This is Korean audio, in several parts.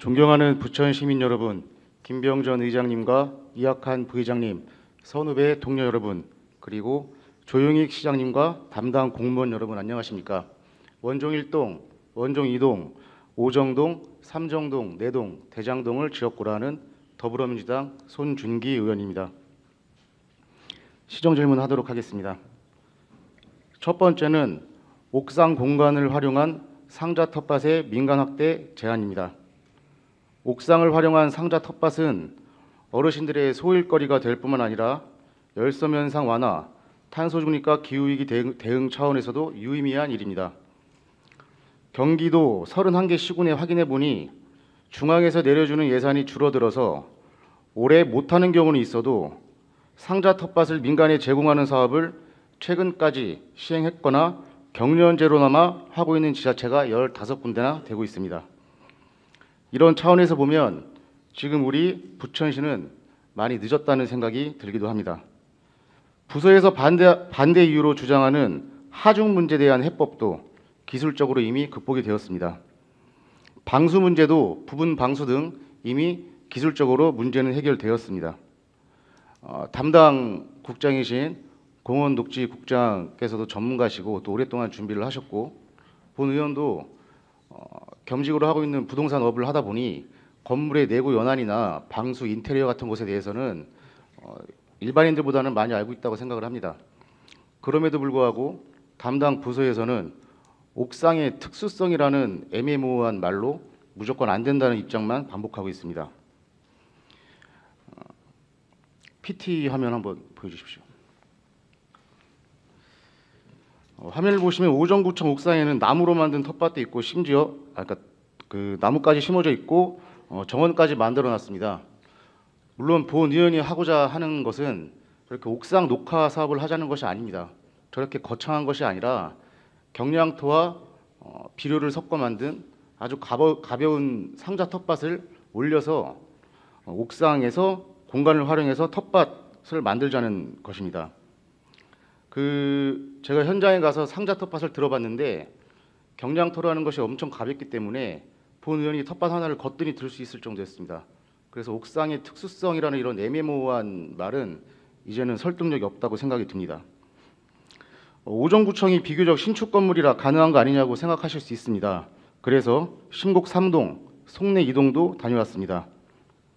존경하는 부천 시민 여러분, 김병전 의장님과 이학한 부의장님, 선후배 동료 여러분, 그리고 조용익 시장님과 담당 공무원 여러분 안녕하십니까? 원종 1동, 원종 2동, 오정동, 삼정동, 내동, 대장동을 지역구로 하는 더불어민주당 손준기 의원입니다. 시정 질문하도록 하겠습니다. 첫 번째는 옥상 공간을 활용한 상자 텃밭의 민간 확대 제한입니다. 옥상을 활용한 상자 텃밭은 어르신들의 소일거리가 될 뿐만 아니라 열섬 현상 완화, 탄소 중립과 기후위기 대응 차원에서도 유의미한 일입니다. 경기도 31개 시군에 확인해 보니 중앙에서 내려주는 예산이 줄어들어서 올해 못하는 경우는 있어도 상자 텃밭을 민간에 제공하는 사업을 최근까지 시행했거나 경련제로나마 하고 있는 지자체가 15군데나 되고 있습니다. 이런 차원에서 보면 지금 우리 부천시는 많이 늦었다는 생각이 들기도 합니다. 부서에서 반대 이유로 주장하는 하중 문제에 대한 해법도 기술적으로 이미 극복이 되었습니다. 방수 문제도 부분 방수 등 이미 기술적으로 문제는 해결되었습니다. 담당 국장이신 공원녹지 국장께서도 전문가시고 또 오랫동안 준비를 하셨고 본 의원도 겸직으로 하고 있는 부동산 업을 하다 보니 건물의 내부 연안이나 방수 인테리어 같은 것에 대해서는 일반인들보다는 많이 알고 있다고 생각을 합니다. 그럼에도 불구하고 담당 부서에서는 옥상의 특수성이라는 애매모호한 말로 무조건 안 된다는 입장만 반복하고 있습니다. PT 화면 한번 보여주십시오. 화면을 보시면 오정구청 옥상에는 나무로 만든 텃밭도 있고 심지어 그 나무까지 심어져 있고 정원까지 만들어놨습니다. 물론 본 의원이 하고자 하는 것은 그렇게 옥상 녹화 사업을 하자는 것이 아닙니다. 저렇게 거창한 것이 아니라 경량토와 비료를 섞어 만든 아주 가벼운 상자 텃밭을 올려서 옥상에서 공간을 활용해서 텃밭을 만들자는 것입니다. 제가 현장에 가서 상자 텃밭을 들어봤는데 경량토라는 것이 엄청 가볍기 때문에 본 의원이 텃밭 하나를 거뜬히 들 수 있을 정도였습니다. 그래서 옥상의 특수성이라는 이런 애매모호한 말은 이제는 설득력이 없다고 생각이 듭니다. 오정구청이 비교적 신축 건물이라 가능한 거 아니냐고 생각하실 수 있습니다. 그래서 신곡 3동, 송내 2동도 다녀왔습니다.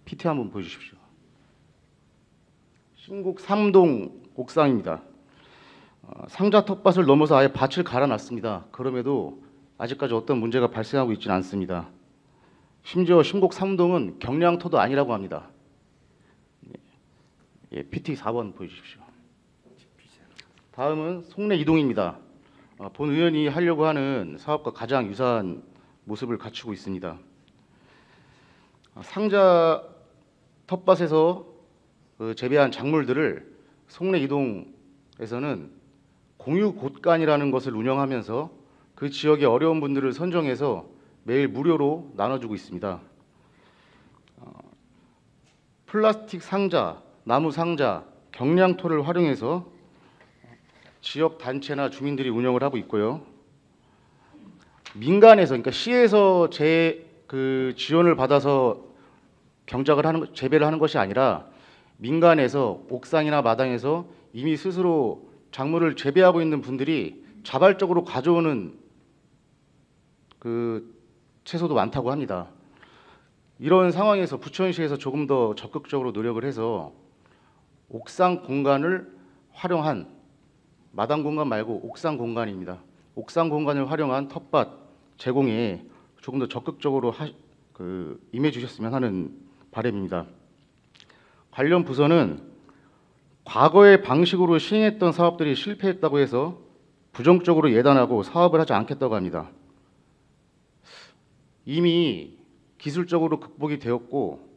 PT 한번 보여주십시오. 신곡 3동 옥상입니다. 상자 텃밭을 넘어서 아예 밭을 갈아놨습니다. 그럼에도 아직까지 어떤 문제가 발생하고 있지는 않습니다. 심지어 신곡 3동은 경량토도 아니라고 합니다. PT 4번 보여주십시오. 다음은 송내 2동입니다. 본 의원이 하려고 하는 사업과 가장 유사한 모습을 갖추고 있습니다. 상자 텃밭에서 재배한 작물들을 송내 2동에서는 공유 곳간이라는 것을 운영하면서 그 지역의 어려운 분들을 선정해서 매일 무료로 나눠주고 있습니다. 플라스틱 상자, 나무 상자, 경량토를 활용해서 지역 단체나 주민들이 운영을 하고 있고요. 민간에서, 그러니까 시에서 지원을 받아서 재배를 하는 것이 아니라 민간에서 옥상이나 마당에서 이미 스스로 작물을 재배하고 있는 분들이 자발적으로 가져오는 채소도 많다고 합니다. 이런 상황에서 부천시에서 조금 더 적극적으로 노력을 해서 옥상 공간을 활용한 마당 공간 말고 옥상 공간입니다. 옥상 공간을 활용한 텃밭 제공에 조금 더 적극적으로 임해 주셨으면 하는 바람입니다. 관련 부서는 과거의 방식으로 시행했던 사업들이 실패했다고 해서 부정적으로 예단하고 사업을 하지 않겠다고 합니다. 이미 기술적으로 극복이 되었고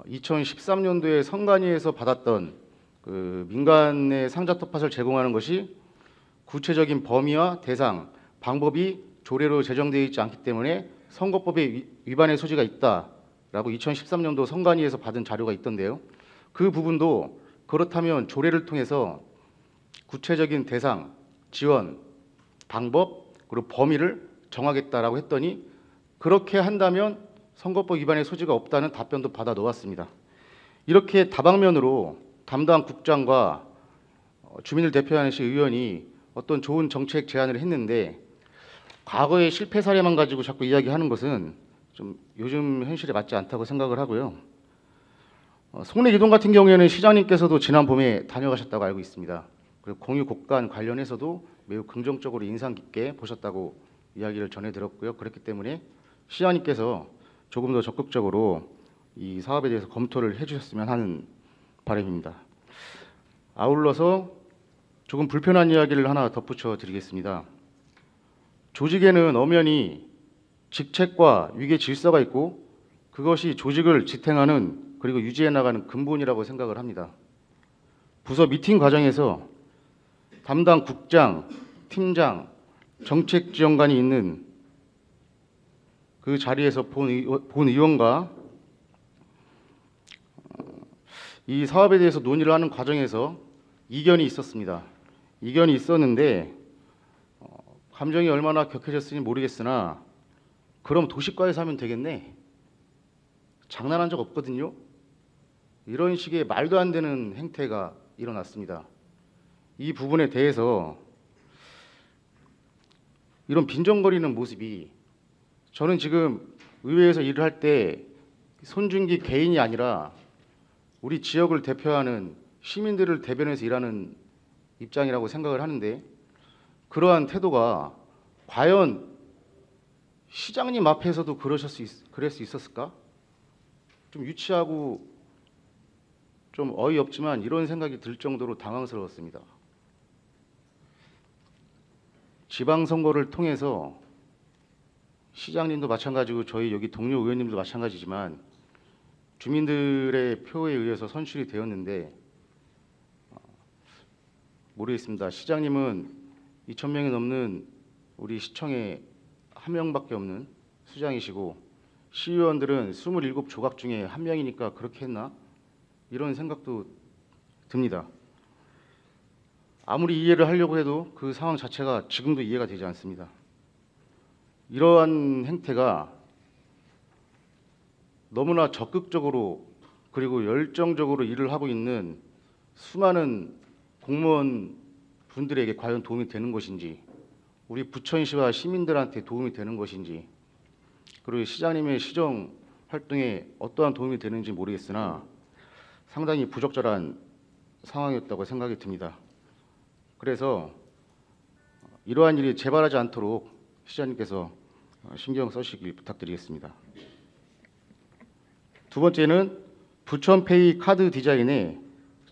2013년도에 선관위에서 받았던 민간의 상자 텃밭을 제공하는 것이 구체적인 범위와 대상, 방법이 조례로 제정되어 있지 않기 때문에 선거법에 위반의 소지가 있다라고 2013년도 선관위에서 받은 자료가 있던데요. 그 부분도 그렇다면 조례를 통해서 구체적인 대상, 지원, 방법, 그리고 범위를 정하겠다라고 했더니 그렇게 한다면 선거법 위반의 소지가 없다는 답변도 받아 놓았습니다. 이렇게 다방면으로 담당 국장과 주민을 대표하는 시 의원이 어떤 좋은 정책 제안을 했는데 과거의 실패 사례만 가지고 자꾸 이야기하는 것은 좀 요즘 현실에 맞지 않다고 생각을 하고요. 송내 이동 같은 경우에는 시장님께서도 지난 봄에 다녀가셨다고 알고 있습니다. 그리고 공유 곡간 관련해서도 매우 긍정적으로 인상 깊게 보셨다고 이야기를 전해 들었고요. 그렇기 때문에 시장님께서 조금 더 적극적으로 이 사업에 대해서 검토를 해주셨으면 하는 바람입니다. 아울러서 조금 불편한 이야기를 하나 덧붙여 드리겠습니다. 조직에는 엄연히 직책과 위계 질서가 있고 그것이 조직을 지탱하는 그리고 유지해 나가는 근본이라고 생각을 합니다. 부서 미팅 과정에서 담당 국장, 팀장, 정책지원관이 있는 그 자리에서 본 의원과 이 사업에 대해서 논의를 하는 과정에서 이견이 있었습니다. 이견이 있었는데 감정이 얼마나 격해졌을지 모르겠으나 그럼 도시과에서 하면 되겠네. 장난한 적 없거든요. 이런 식의 말도 안 되는 행태가 일어났습니다. 이 부분에 대해서 이런 빈정거리는 모습이 저는 지금 의회에서 일을 할 때 손준기 개인이 아니라 우리 지역을 대표하는 시민들을 대변해서 일하는 입장이라고 생각을 하는데 그러한 태도가 과연 시장님 앞에서도 그럴 수 있었을까? 좀 유치하고 좀 어이없지만 이런 생각이 들 정도로 당황스러웠습니다. 지방선거를 통해서 시장님도 마찬가지고 저희 여기 동료 의원님도 마찬가지지만 주민들의 표에 의해서 선출이 되었는데 모르겠습니다. 시장님은 2,000명이 넘는 우리 시청에 한 명밖에 없는 수장이시고 시의원들은 27 조각 중에 한 명이니까 그렇게 했나? 이런 생각도 듭니다. 아무리 이해를 하려고 해도 그 상황 자체가 지금도 이해가 되지 않습니다. 이러한 행태가 너무나 적극적으로 그리고 열정적으로 일을 하고 있는 수많은 공무원 분들에게 과연 도움이 되는 것인지, 우리 부천시와 시민들한테 도움이 되는 것인지, 그리고 시장님의 시정 활동에 어떠한 도움이 되는지 모르겠으나 상당히 부적절한 상황이었다고 생각이 듭니다. 그래서 이러한 일이 재발하지 않도록 시장님께서 신경 써주시길 부탁드리겠습니다. 두 번째는 부천페이 카드 디자인에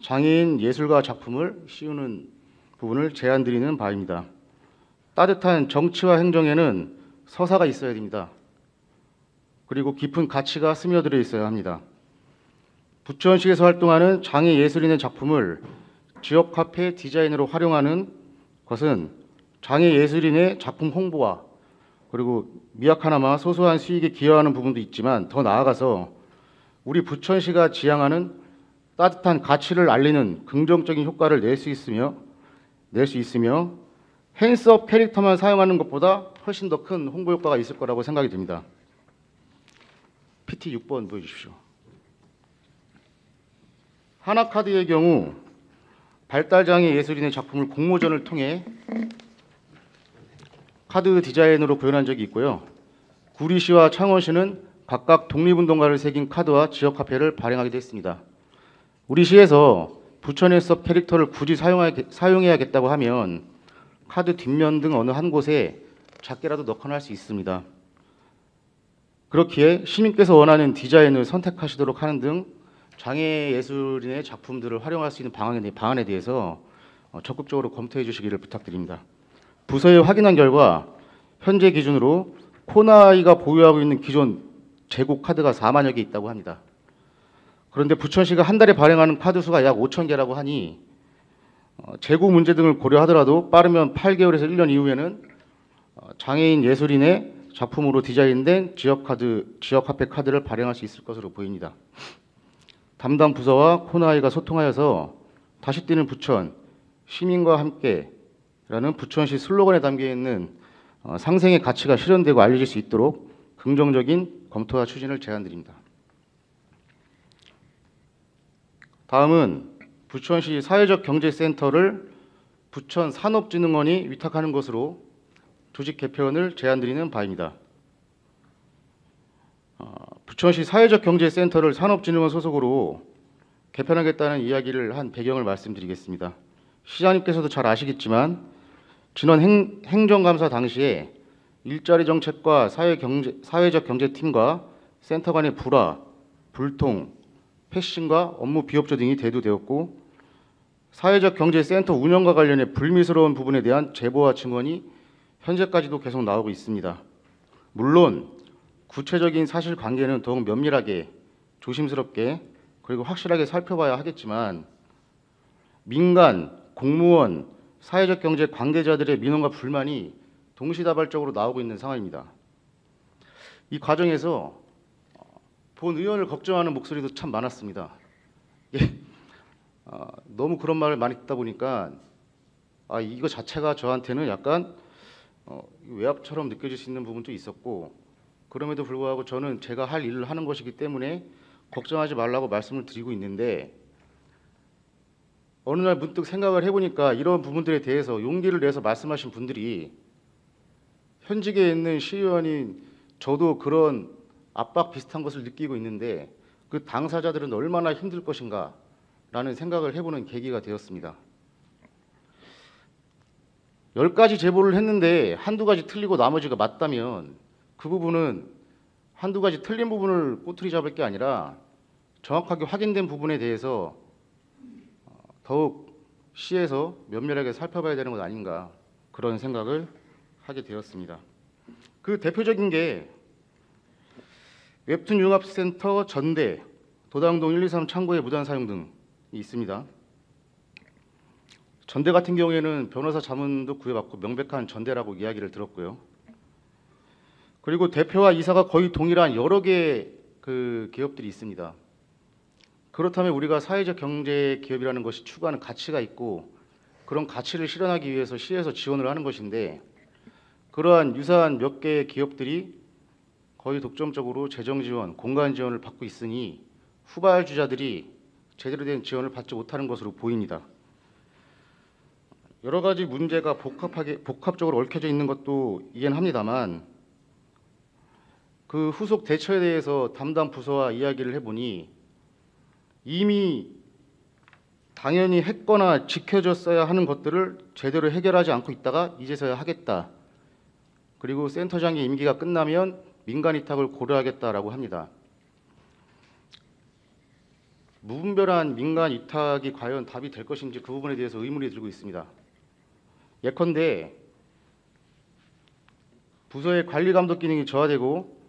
장애인 예술가 작품을 씌우는 부분을 제안드리는 바입니다. 따뜻한 정치와 행정에는 서사가 있어야 됩니다. 그리고 깊은 가치가 스며들어 있어야 합니다. 부천시에서 활동하는 장애 예술인의 작품을 지역 카페 디자인으로 활용하는 것은 장애 예술인의 작품 홍보와 그리고 미약하나마 소소한 수익에 기여하는 부분도 있지만 더 나아가서 우리 부천시가 지향하는 따뜻한 가치를 알리는 긍정적인 효과를 낼 수 있으며 핸스업 캐릭터만 사용하는 것보다 훨씬 더 큰 홍보 효과가 있을 거라고 생각이 듭니다. PT 6번 보여주십시오. 하나카드의 경우 발달장애 예술인의 작품을 공모전을 통해 카드 디자인으로 구현한 적이 있고요. 구리시와 창원시는 각각 독립운동가를 새긴 카드와 지역 카페를 발행하기도 했습니다. 우리 시에서 부천 핸스업 캐릭터를 굳이 사용해야겠다고 하면 카드 뒷면 등 어느 한 곳에 작게라도 넣거나 할 수 있습니다. 그렇기에 시민께서 원하는 디자인을 선택하시도록 하는 등 장애 예술인의 작품들을 활용할 수 있는 방안에 대해서 적극적으로 검토해 주시기를 부탁드립니다. 부서에 확인한 결과 현재 기준으로 코나이가 보유하고 있는 기존 재고 카드가 4만여 개 있다고 합니다. 그런데 부천시가 한 달에 발행하는 카드 수가 약 5천 개라고 하니 재고 문제 등을 고려하더라도 빠르면 8개월에서 1년 이후에는 장애인 예술인의 작품으로 디자인된 지역 카페 카드를 발행할 수 있을 것으로 보입니다. 담당 부서와 코나이가 소통하여서 다시 뛰는 부천, 시민과 함께라는 부천시 슬로건에 담겨 있는 상생의 가치가 실현되고 알려질 수 있도록 긍정적인 검토와 추진을 제안드립니다. 다음은 부천시 사회적 경제센터를 부천산업진흥원이 위탁하는 것으로 조직 개편을 제안드리는 바입니다. 부천시 사회적 경제센터를 산업진흥원 소속으로 개편하겠다는 이야기를 한 배경을 말씀드리겠습니다. 시장님께서도 잘 아시겠지만 지난 행정감사 당시에 일자리 정책과 사회적 경제팀과 센터 간의 불화, 불통, 패싱과 업무 비협조 등이 대두되었고 사회적 경제센터 운영과 관련해 불미스러운 부분에 대한 제보와 증언이 현재까지도 계속 나오고 있습니다. 물론 구체적인 사실관계는 더욱 면밀하게, 조심스럽게 그리고 확실하게 살펴봐야 하겠지만 민간, 공무원, 사회적 경제 관계자들의 민원과 불만이 동시다발적으로 나오고 있는 상황입니다. 이 과정에서 본 의원을 걱정하는 목소리도 참 많았습니다. 너무 그런 말을 많이 듣다 보니까 이거 자체가 저한테는 약간 외압처럼 느껴질 수 있는 부분도 있었고, 그럼에도 불구하고 저는 제가 할 일을 하는 것이기 때문에 걱정하지 말라고 말씀을 드리고 있는데, 어느 날 문득 생각을 해보니까 이런 부분들에 대해서 용기를 내서 말씀하신 분들이 현직에 있는 시의원인 저도 그런 압박 비슷한 것을 느끼고 있는데 그 당사자들은 얼마나 힘들 것인가 라는 생각을 해보는 계기가 되었습니다. 10가지 제보를 했는데 한두 가지 틀리고 나머지가 맞다면 그 부분은 한두 가지 틀린 부분을 꼬투리 잡을 게 아니라 정확하게 확인된 부분에 대해서 더욱 시에서 면밀하게 살펴봐야 되는 것 아닌가, 그런 생각을 하게 되었습니다. 그 대표적인 게 웹툰 융합센터 전대, 도당동 123 창고의 무단 사용 등이 있습니다. 전대 같은 경우에는 변호사 자문도 구해받고 명백한 전대라고 이야기를 들었고요. 그리고 대표와 이사가 거의 동일한 여러 개의 기업들이 있습니다. 그렇다면 우리가 사회적 경제 기업이라는 것이 추구하는 가치가 있고 그런 가치를 실현하기 위해서 시에서 지원을 하는 것인데, 그러한 유사한 몇 개의 기업들이 거의 독점적으로 재정 지원, 공간 지원을 받고 있으니 후발주자들이 제대로 된 지원을 받지 못하는 것으로 보입니다. 여러 가지 문제가 복합적으로 얽혀져 있는 것도 이해는 합니다만, 그 후속 대처에 대해서 담당 부서와 이야기를 해보니 이미 당연히 했거나 지켜졌어야 하는 것들을 제대로 해결하지 않고 있다가 이제서야 하겠다. 그리고 센터장의 임기가 끝나면 민간 위탁을 고려하겠다라고 합니다. 무분별한 민간 위탁이 과연 답이 될 것인지 그 부분에 대해서 의문이 들고 있습니다. 예컨대 부서의 관리 감독 기능이 저하되고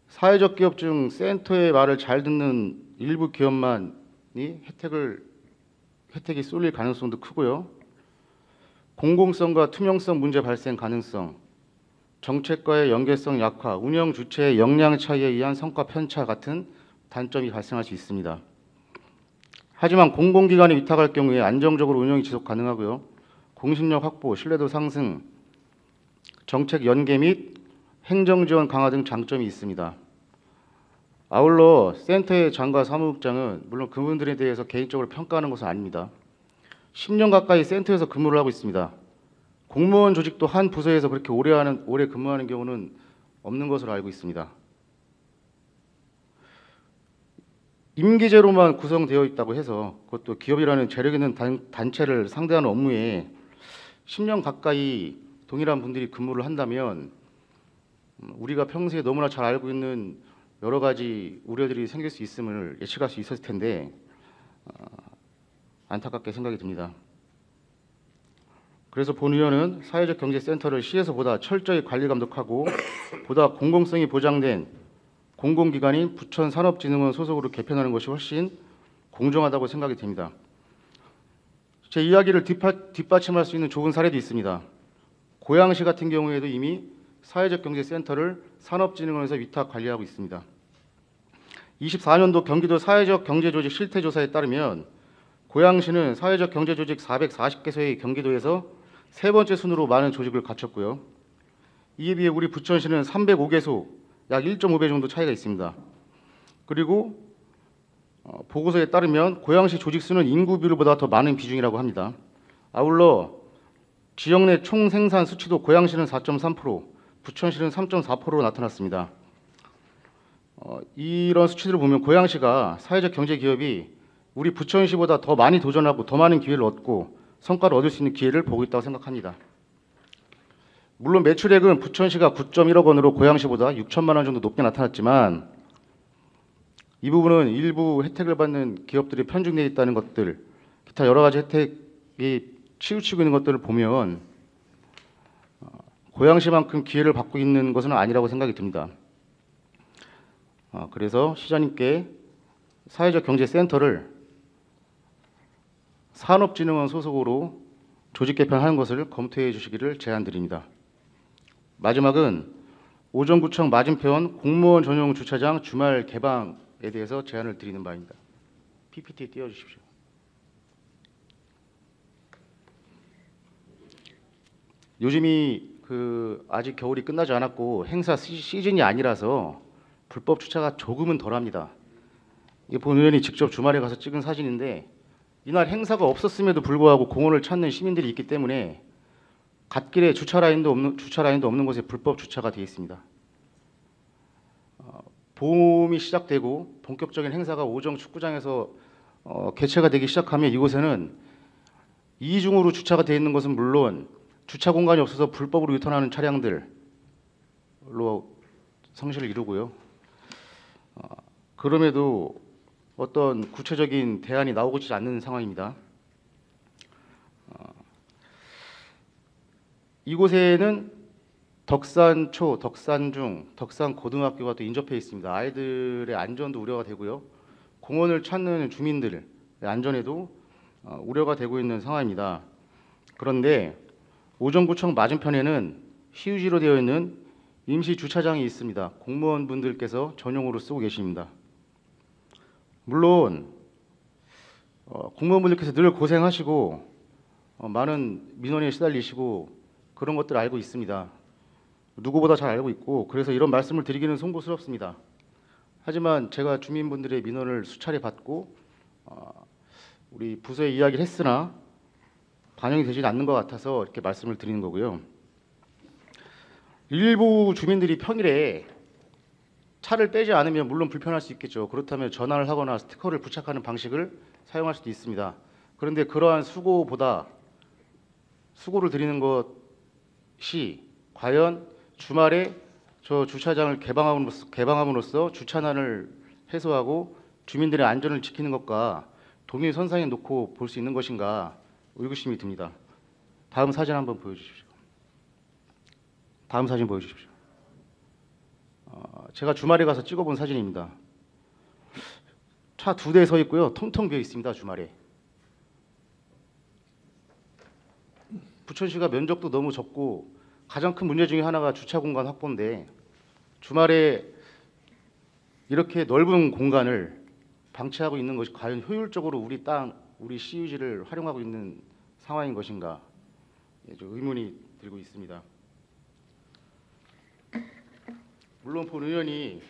사회적 기업 중 센터의 말을 잘 듣는 일부 기업만이 혜택이 쏠릴 가능성도 크고요. 공공성과 투명성 문제 발생 가능성, 정책과의 연계성 약화, 운영 주체의 역량 차이에 의한 성과 편차 같은 단점이 발생할 수 있습니다. 하지만 공공기관에 위탁할 경우에 안정적으로 운영이 지속 가능하고요. 공신력 확보, 신뢰도 상승, 정책 연계 및 행정지원 강화 등 장점이 있습니다. 아울러 센터의 장과 사무국장은 물론 그분들에 대해서 개인적으로 평가하는 것은 아닙니다. 10년 가까이 센터에서 근무를 하고 있습니다. 공무원 조직도 한 부서에서 그렇게 오래 근무하는 경우는 없는 것으로 알고 있습니다. 임기제로만 구성되어 있다고 해서 그것도 기업이라는 재력 있는 단체를 상대하는 업무에 10년 가까이 동일한 분들이 근무를 한다면 우리가 평소에 너무나 잘 알고 있는 여러 가지 우려들이 생길 수 있음을 예측할 수 있었을 텐데 안타깝게 생각이 듭니다. 그래서 본 의원은 사회적 경제센터를 시에서 보다 철저히 관리 감독하고 보다 공공성이 보장된 공공기관인 부천산업진흥원 소속으로 개편하는 것이 훨씬 공정하다고 생각이 됩니다. 제 이야기를 뒷받침할 수 있는 좋은 사례도 있습니다. 고양시 같은 경우에도 이미 사회적 경제센터를 산업진흥원에서 위탁 관리하고 있습니다. 24년도 경기도 사회적 경제조직 실태조사에 따르면 고양시는 사회적 경제조직 440개소의 경기도에서 세 번째 순으로 많은 조직을 갖췄고요. 이에 비해 우리 부천시는 305개소의 약 1.5배 정도 차이가 있습니다. 그리고 보고서에 따르면 고양시 조직 수는 인구 비율보다 더 많은 비중이라고 합니다. 아울러 지역 내 총 생산 수치도 고양시는 4.3%, 부천시는 3.4%로 나타났습니다. 이런 수치들을 보면 고양시가 사회적 경제 기업이 우리 부천시보다 더 많이 도전하고 더 많은 기회를 얻고 성과를 얻을 수 있는 기회를 보고 있다고 생각합니다. 물론 매출액은 부천시가 9.1억 원으로 고양시보다 6천만 원 정도 높게 나타났지만 이 부분은 일부 혜택을 받는 기업들이 편중되어 있다는 것들, 기타 여러 가지 혜택이 치우치고 있는 것들을 보면 고양시만큼 기회를 받고 있는 것은 아니라고 생각이 듭니다. 그래서 시장님께 사회적 경제센터를 산업진흥원 소속으로 조직 개편하는 것을 검토해 주시기를 제안드립니다. 마지막은 오정구청 맞은편 공무원 전용 주차장 주말 개방에 대해서 제안을 드리는 바입니다. PPT 띄워주십시오. 요즘이 아직 겨울이 끝나지 않았고 행사 시즌이 아니라서 불법 주차가 조금은 덜합니다. 이게 본 의원이 직접 주말에 가서 찍은 사진인데 이날 행사가 없었음에도 불구하고 공원을 찾는 시민들이 있기 때문에 갓길에 주차 라인도 없는 곳에 불법 주차가 되어 있습니다. 봄이 시작되고 본격적인 행사가 오정 축구장에서 개최가 되기 시작하면 이곳에는 이중으로 주차가 되어 있는 것은 물론 주차 공간이 없어서 불법으로 유턴하는 차량들로 성실을 이루고요. 그럼에도 어떤 구체적인 대안이 나오고 있지 않는 상황입니다. 이곳에는 덕산초, 덕산중, 덕산고등학교가 또 인접해 있습니다. 아이들의 안전도 우려가 되고요. 공원을 찾는 주민들의 안전에도 우려가 되고 있는 상황입니다. 그런데 오정구청 맞은편에는 시유지로 되어 있는 임시 주차장이 있습니다. 공무원분들께서 전용으로 쓰고 계십니다. 물론 공무원분들께서 늘 고생하시고 많은 민원에 시달리시고 그런 것들 알고 있습니다. 누구보다 잘 알고 있고 그래서 이런 말씀을 드리기는 송구스럽습니다. 하지만 제가 주민분들의 민원을 수차례 받고 우리 부서에 이야기를 했으나 반영이 되지 않는 것 같아서 이렇게 말씀을 드리는 거고요. 일부 주민들이 평일에 차를 빼지 않으면 물론 불편할 수 있겠죠. 그렇다면 전화를 하거나 스티커를 부착하는 방식을 사용할 수도 있습니다. 그런데 그러한 수고보다 수고를 드리는 것이 과연 주말에 저 주차장을 개방함으로써 주차난을 해소하고 주민들의 안전을 지키는 것과 동일선상에 놓고 볼 수 있는 것인가 의구심이 듭니다. 다음 사진 한번 보여주십시오. 다음 사진 보여주십시오. 제가 주말에 가서 찍어본 사진입니다. 차 2대 서 있고요. 텅텅 비어 있습니다. 주말에. 부천시가 면적도 너무 적고 가장 큰 문제 중에 하나가 주차 공간 확보인데 주말에 이렇게 넓은 공간을 방치하고 있는 것이 과연 효율적으로 우리 땅, 우리 시유지를 활용하고 있는 상황인 것인가 좀 의문이 들고 있습니다. 물론 본 의원이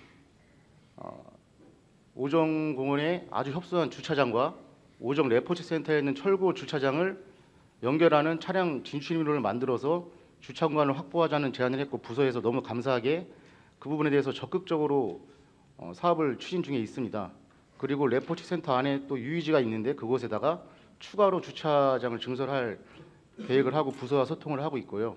오정공원의 아주 협소한 주차장과 오정 레포츠 센터에 있는 철거 주차장을 연결하는 차량 진출로를 만들어서 주차 공간을 확보하자는 제안을 했고 부서에서 너무 감사하게 그 부분에 대해서 적극적으로 사업을 추진 중에 있습니다. 그리고 레포츠 센터 안에 또 유의지가 있는데 그곳에다가 추가로 주차장을 증설할 계획을 하고 부서와 소통을 하고 있고요.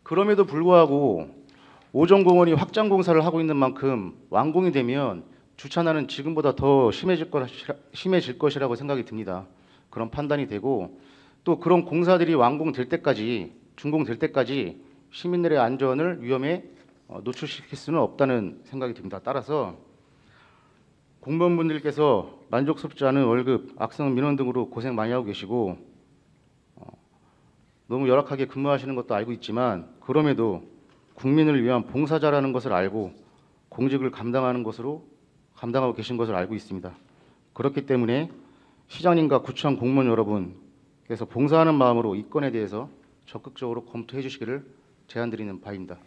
그럼에도 불구하고 오정공원이 확장 공사를 하고 있는 만큼 완공이 되면 주차난은 지금보다 더 심해질 것이라고 생각이 듭니다. 그런 판단이 되고 또 그런 공사들이 완공될 때까지 준공될 때까지 시민들의 안전을 위험에 노출시킬 수는 없다는 생각이 듭니다. 따라서 공무원분들께서 만족스럽지 않은 월급, 악성 민원 등으로 고생 많이 하고 계시고 너무 열악하게 근무하시는 것도 알고 있지만 그럼에도 국민을 위한 봉사자라는 것을 알고 공직을 감당하고 계신 것을 알고 있습니다. 그렇기 때문에 시장님과 구청 공무원 여러분께서 봉사하는 마음으로 이 건에 대해서 적극적으로 검토해 주시기를 제안드리는 바입니다.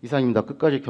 이상입니다. 끝까지